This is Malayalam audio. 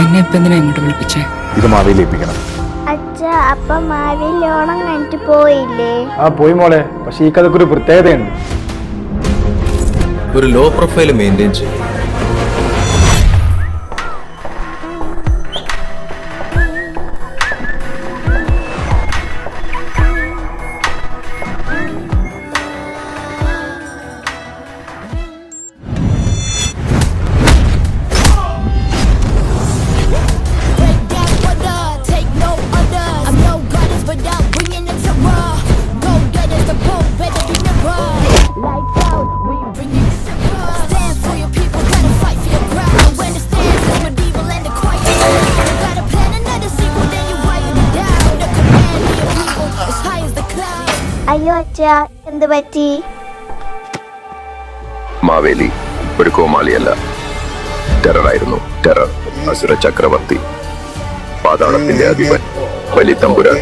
എന്നെ ഇപ്പൊ എന്തിനാ ഇങ്ങോട്ട് വിളിപ്പിച്ചേ? ഇത് മാവേലി ഏൽപ്പിക്കണം. അച്ഛാ, അപ്പൊ മാവേലി ഓണം കഴിഞ്ഞിട്ട് പോയില്ലേ? പോയി മോളെ. പക്ഷെ ഈ കഥക്ക് ഒരു പ്രത്യേകതയുണ്ട്. ഒരു ലോ പ്രൊഫൈൽ മെയിൻറ്റെയിൻ ചെയ്യും. അയ്യോ അച്ഛാ, എന്ത് പറ്റി? മാവേലി ഒരു കോമാളിയല്ല, ടെററായിരുന്നു. ടെറർ, അസുര ചക്രവർത്തി, പാതാളത്തിന്റെ അധിപൻ, ബലിതമ്പുരാൻ.